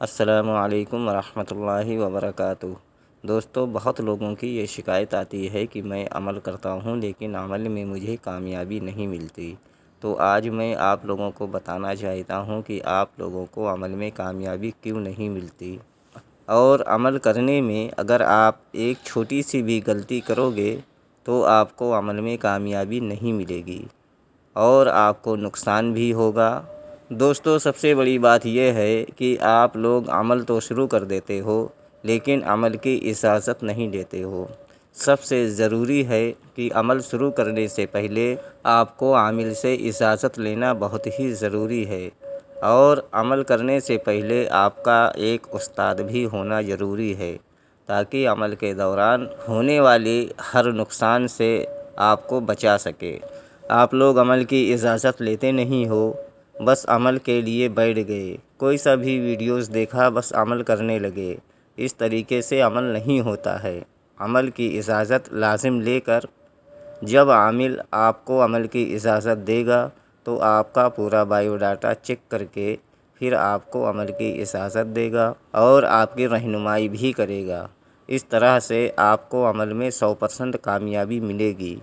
السلام علیکم ورحمۃ اللہ وبرکاتہ۔ دوستو، بہت لوگوں کی یہ شکایت آتی ہے کہ میں عمل کرتا ہوں لیکن عمل میں مجھے کامیابی نہیں ملتی۔ تو آج میں آپ لوگوں کو بتانا چاہتا ہوں کہ آپ لوگوں کو عمل میں کامیابی کیوں نہیں ملتی، اور عمل کرنے میں اگر آپ ایک چھوٹی سی بھی غلطی کرو گے تو آپ کو عمل میں کامیابی نہیں ملے گی اور آپ کو نقصان بھی ہوگا۔ دوستو، سب سے بڑی بات یہ ہے کہ آپ لوگ عمل تو شروع کر دیتے ہو لیکن عمل کی اجازت نہیں لیتے ہو۔ سب سے ضروری ہے کہ عمل شروع کرنے سے پہلے آپ کو عامل سے اجازت لینا بہت ہی ضروری ہے، اور عمل کرنے سے پہلے آپ کا ایک استاد بھی ہونا ضروری ہے تاکہ عمل کے دوران ہونے والی ہر نقصان سے آپ کو بچا سکے۔ آپ لوگ عمل کی اجازت لیتے نہیں ہو، بس عمل کے لیے بیٹھ گئے، کوئی سا بھی ویڈیوز دیکھا بس عمل کرنے لگے۔ اس طریقے سے عمل نہیں ہوتا ہے۔ عمل کی اجازت لازم لے کر جب عامل آپ کو عمل کی اجازت دے گا تو آپ کا پورا بایو ڈاٹا چیک کر کے پھر آپ کو عمل کی اجازت دے گا اور آپ کی رہنمائی بھی کرے گا۔ اس طرح سے آپ کو عمل میں 100% کامیابی ملے گی۔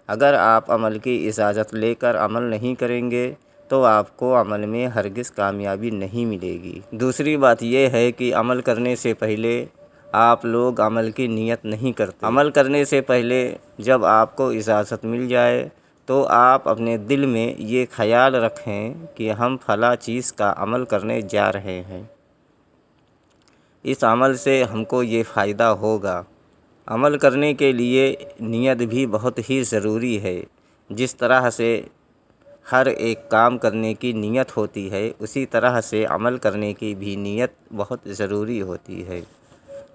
اگر آپ عمل کی اجازت لے کر عمل نہیں کریں گے تو آپ کو عمل میں ہرگز کامیابی نہیں ملے گی۔ دوسری بات یہ ہے کہ عمل کرنے سے پہلے آپ لوگ عمل کی نیت نہیں کرتے۔ عمل کرنے سے پہلے جب آپ کو اجازت مل جائے تو آپ اپنے دل میں یہ خیال رکھیں کہ ہم فلاں چیز کا عمل کرنے جا رہے ہیں، اس عمل سے ہم کو یہ فائدہ ہوگا۔ عمل کرنے کے لیے نیت بھی بہت ہی ضروری ہے۔ جس طرح سے ہر ایک کام کرنے کی نیت ہوتی ہے اسی طرح سے عمل کرنے کی بھی نیت بہت ضروری ہوتی ہے۔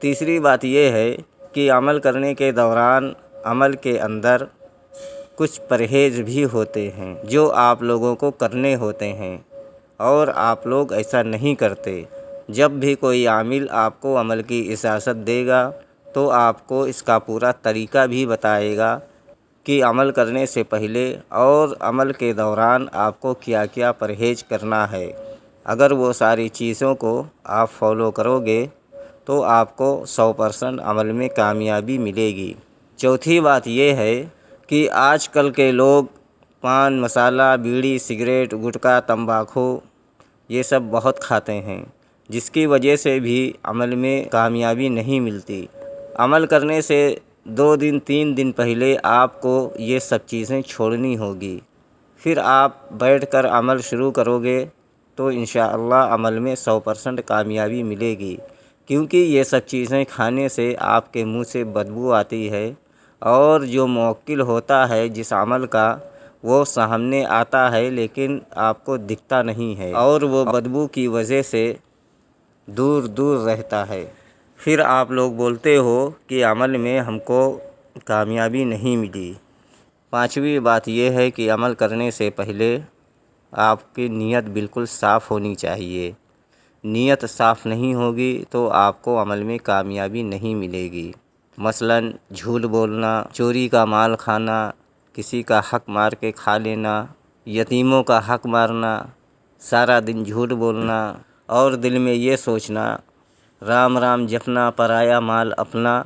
تیسری بات یہ ہے کہ عمل کرنے کے دوران عمل کے اندر کچھ پرہیز بھی ہوتے ہیں جو آپ لوگوں کو کرنے ہوتے ہیں، اور آپ لوگ ایسا نہیں کرتے۔ جب بھی کوئی عامل آپ کو عمل کی اجازت دے گا تو آپ کو اس کا پورا طریقہ بھی بتائے گا کہ عمل کرنے سے پہلے اور عمل کے دوران آپ کو کیا کیا پرہیز کرنا ہے۔ اگر وہ ساری چیزوں کو آپ فالو کرو گے تو آپ کو 100% عمل میں کامیابی ملے گی۔ چوتھی بات یہ ہے کہ آج کل کے لوگ پان مسالہ، بیڑی، سگریٹ، گٹکا، تمباکو یہ سب بہت کھاتے ہیں، جس کی وجہ سے بھی عمل میں کامیابی نہیں ملتی۔ عمل کرنے سے 2 دن 3 دن پہلے آپ کو یہ سب چیزیں چھوڑنی ہوگی، پھر آپ بیٹھ کر عمل شروع کرو گے تو انشاءاللہ عمل میں 100% کامیابی ملے گی، کیونکہ یہ سب چیزیں کھانے سے آپ کے منہ سے بدبو آتی ہے، اور جو موکل ہوتا ہے جس عمل کا وہ سامنے آتا ہے لیکن آپ کو دکھتا نہیں ہے، اور وہ بدبو کی وجہ سے دور دور رہتا ہے۔ پھر آپ لوگ بولتے ہو کہ عمل میں ہم کو کامیابی نہیں ملی۔ پانچویں بات یہ ہے کہ عمل کرنے سے پہلے آپ کی نیت بالکل صاف ہونی چاہیے۔ نیت صاف نہیں ہوگی تو آپ کو عمل میں کامیابی نہیں ملے گی۔ مثلاً جھوٹ بولنا، چوری کا مال کھانا، کسی کا حق مار کے کھا لینا، یتیموں کا حق مارنا، سارا دن جھوٹ بولنا، اور دل میں یہ سوچنا رام رام جپنا، پرایا مال اپنا،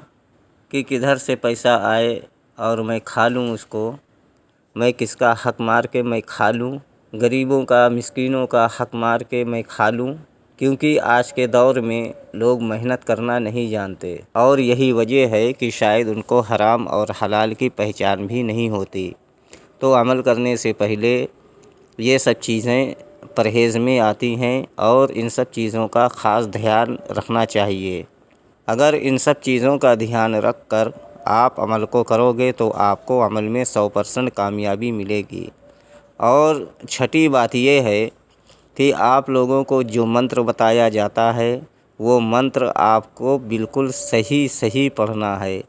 کہ کدھر سے پیسہ آئے اور میں کھا لوں اس کو، میں کس کا حق مار کے میں کھا لوں، غریبوں کا مسکینوں کا حق مار کے میں کھا لوں۔ کیونکہ آج کے دور میں لوگ محنت کرنا نہیں جانتے، اور یہی وجہ ہے کہ شاید ان کو حرام اور حلال کی پہچان بھی نہیں ہوتی۔ تو عمل کرنے سے پہلے یہ سب چیزیں پرہیز میں آتی ہیں اور ان سب چیزوں کا خاص دھیان رکھنا چاہیے۔ اگر ان سب چیزوں کا دھیان رکھ کر آپ عمل کو کرو گے تو آپ کو عمل میں 100% کامیابی ملے گی۔ اور چھٹی بات یہ ہے کہ آپ لوگوں کو جو منتر بتایا جاتا ہے وہ منتر آپ کو بالکل صحیح پڑھنا ہے۔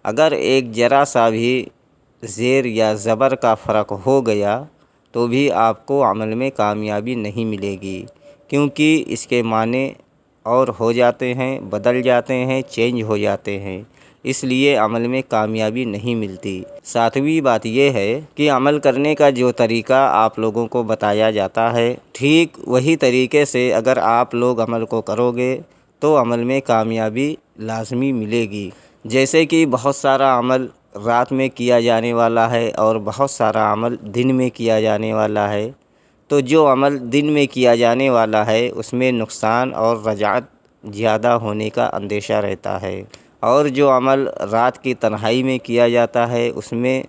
اگر ایک ذرا سا بھی زیر یا زبر کا فرق ہو گیا تو بھی آپ کو عمل میں کامیابی نہیں ملے گی، کیونکہ اس کے معنی اور ہو جاتے ہیں، بدل جاتے ہیں، چینج ہو جاتے ہیں۔ اس لیے عمل میں کامیابی نہیں ملتی۔ ساتویں بات یہ ہے کہ عمل کرنے کا جو طریقہ آپ لوگوں کو بتایا جاتا ہے، ٹھیک وہی طریقے سے اگر آپ لوگ عمل کو کرو گے تو عمل میں کامیابی لازمی ملے گی۔ جیسے کہ بہت سارا عمل رات میں کیا جانے والا ہے اور بہت سارا عمل دن میں کیا جانے والا ہے، تو جو عمل دن میں کیا جانے والا ہے اس میں نقصان اور رجعت زیادہ ہونے کا اندیشہ رہتا ہے، اور جو عمل رات کی تنہائی میں کیا جاتا ہے اس میں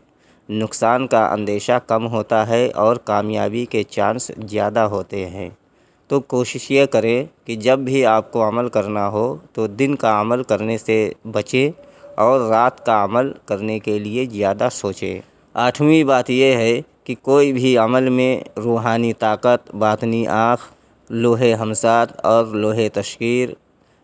نقصان کا اندیشہ کم ہوتا ہے اور کامیابی کے چانس زیادہ ہوتے ہیں۔ تو کوشش یہ کریں کہ جب بھی آپ کو عمل کرنا ہو تو دن کا عمل کرنے سے بچیں اور رات کا عمل کرنے کے لیے زیادہ سوچیں۔ آٹھویں بات یہ ہے کہ کوئی بھی عمل میں روحانی طاقت، باطنی آنکھ، لوح ہمسات اور لوح تشکیر،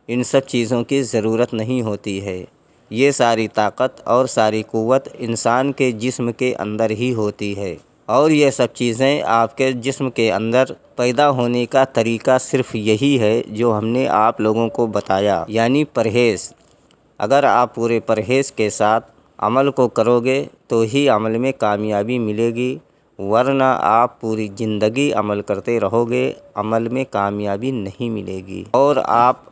ان سب چیزوں کی ضرورت نہیں ہوتی ہے۔ یہ ساری طاقت اور ساری قوت انسان کے جسم کے اندر ہی ہوتی ہے، اور یہ سب چیزیں آپ کے جسم کے اندر پیدا ہونے کا طریقہ صرف یہی ہے جو ہم نے آپ لوگوں کو بتایا، یعنی پرہیز۔ اگر آپ پورے پرہیز کے ساتھ عمل کو کرو گے تو ہی عمل میں کامیابی ملے گی، ورنہ آپ پوری زندگی عمل کرتے رہو گے، عمل میں کامیابی نہیں ملے گی۔ اور آپ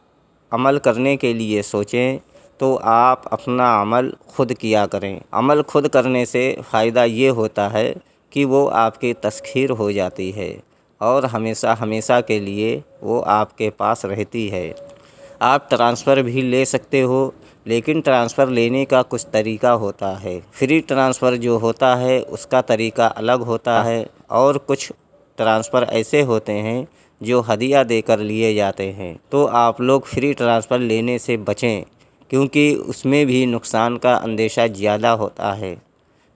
عمل کرنے کے لیے سوچیں تو آپ اپنا عمل خود کیا کریں۔ عمل خود کرنے سے فائدہ یہ ہوتا ہے کہ وہ آپ کی تسخیر ہو جاتی ہے اور ہمیشہ ہمیشہ کے لیے وہ آپ کے پاس رہتی ہے۔ آپ ٹرانسفر بھی لے سکتے ہو، لیکن ٹرانسفر لینے کا کچھ طریقہ ہوتا ہے۔ فری ٹرانسفر جو ہوتا ہے اس کا طریقہ الگ ہوتا ہے، اور کچھ ٹرانسفر ایسے ہوتے ہیں جو ہدیہ دے کر لیے جاتے ہیں۔ تو آپ لوگ فری ٹرانسفر لینے سے بچیں، کیونکہ اس میں بھی نقصان کا اندیشہ زیادہ ہوتا ہے،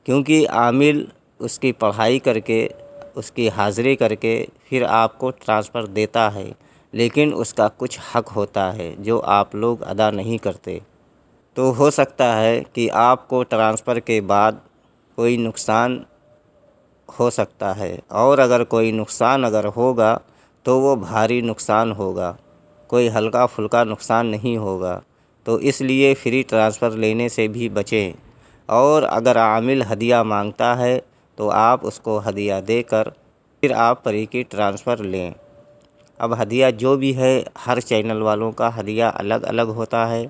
کیونکہ عامل اس کی پڑھائی کر کے، اس کی حاضری کر کے پھر آپ کو ٹرانسفر دیتا ہے، لیکن اس کا کچھ حق ہوتا ہے جو آپ لوگ ادا نہیں کرتے۔ تو ہو سکتا ہے کہ آپ کو ٹرانسفر کے بعد کوئی نقصان ہو سکتا ہے، اور اگر کوئی نقصان اگر ہوگا تو وہ بھاری نقصان ہوگا، کوئی ہلکا پھلکا نقصان نہیں ہوگا۔ تو اس لیے فری ٹرانسفر لینے سے بھی بچیں، اور اگر عامل ہدیہ مانگتا ہے تو آپ اس کو ہدیہ دے کر پھر آپ فری کی ٹرانسفر لیں۔ اب ہدیہ جو بھی ہے ہر چینل والوں کا ہدیہ الگ الگ ہوتا ہے،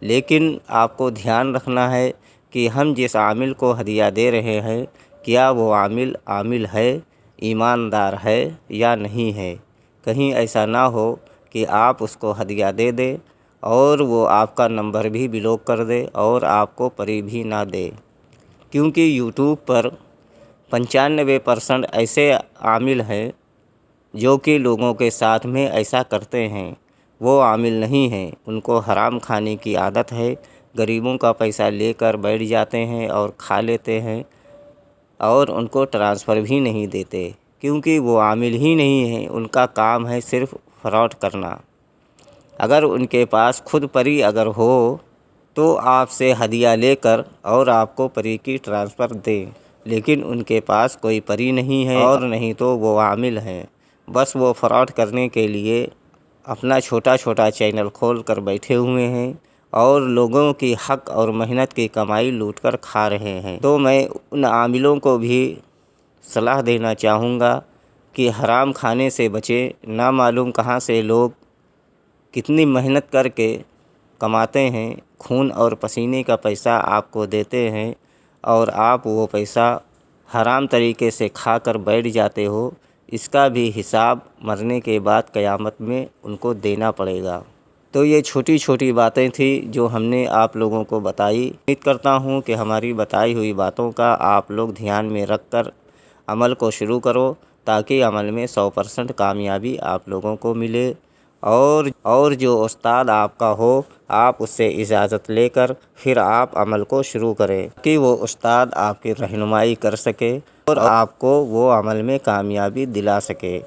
لیکن آپ کو دھیان رکھنا ہے کہ ہم جس عامل کو ہدیہ دے رہے ہیں کیا وہ عامل ہے، ایماندار ہے یا نہیں ہے۔ کہیں ایسا نہ ہو کہ آپ اس کو ہدیہ دے دیں اور وہ آپ کا نمبر بھی بلاک کر دے اور آپ کو فری بھی نہ دے، کیونکہ یوٹیوب پر 95% ایسے عامل ہیں جو کہ لوگوں کے ساتھ میں ایسا کرتے ہیں۔ وہ عامل نہیں ہیں، ان کو حرام کھانے کی عادت ہے، غریبوں کا پیسہ لے کر بیٹھ جاتے ہیں اور کھا لیتے ہیں، اور ان کو ٹرانسفر بھی نہیں دیتے، کیونکہ وہ عامل ہی نہیں ہیں، ان کا کام ہے صرف فراڈ کرنا۔ اگر ان کے پاس خود فری اگر ہو تو آپ سے ہدیہ لے کر اور آپ کو فری کی ٹرانسفر دیں، لیکن ان کے پاس کوئی فری نہیں ہے اور نہیں تو وہ عامل ہیں، بس وہ فراڈ کرنے کے لیے اپنا چھوٹا چھوٹا چینل کھول کر بیٹھے ہوئے ہیں اور لوگوں کی حق اور محنت کی کمائی لوٹ کر کھا رہے ہیں۔ تو میں ان عاملوں کو بھی صلاح دینا چاہوں گا کہ حرام کھانے سے بچیں۔ نہ معلوم کہاں سے لوگ کتنی محنت کر کے کماتے ہیں، خون اور پسینے کا پیسہ آپ کو دیتے ہیں، اور آپ وہ پیسہ حرام طریقے سے کھا کر بیٹھ جاتے ہو۔ اس کا بھی حساب مرنے کے بعد قیامت میں ان کو دینا پڑے گا۔ تو یہ چھوٹی چھوٹی باتیں تھیں جو ہم نے آپ لوگوں کو بتائی۔ امید کرتا ہوں کہ ہماری بتائی ہوئی باتوں کا آپ لوگ دھیان میں رکھ کر عمل کو شروع کرو، تاکہ عمل میں 100% کامیابی آپ لوگوں کو ملے، اور جو استاد آپ کا ہو آپ اس سے اجازت لے کر پھر آپ عمل کو شروع کریں کہ وہ استاد آپ کی رہنمائی کر سکے اور آپ کو وہ عمل میں کامیابی دلا سکے۔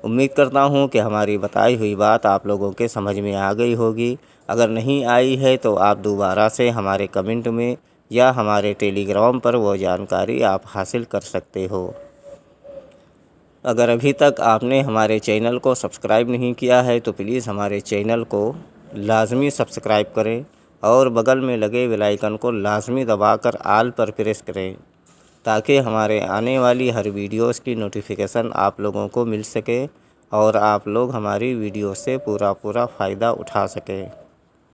امید کرتا ہوں کہ ہماری بتائی ہوئی بات آپ لوگوں کے سمجھ میں آ گئی ہوگی۔ اگر نہیں آئی ہے تو آپ دوبارہ سے ہمارے کمنٹ میں یا ہمارے ٹیلی گرام پر وہ جانکاری آپ حاصل کر سکتے ہو۔ اگر ابھی تک آپ نے ہمارے چینل کو سبسکرائب نہیں کیا ہے تو پلیز ہمارے چینل کو لازمی سبسکرائب کریں اور بغل میں لگے بیل آئیکن کو لازمی دبا کر آل پر پریس کریں تاکہ ہمارے آنے والی ہر ویڈیوز کی نوٹیفیکیشن آپ لوگوں کو مل سکے اور آپ لوگ ہماری ویڈیو سے پورا فائدہ اٹھا سکیں۔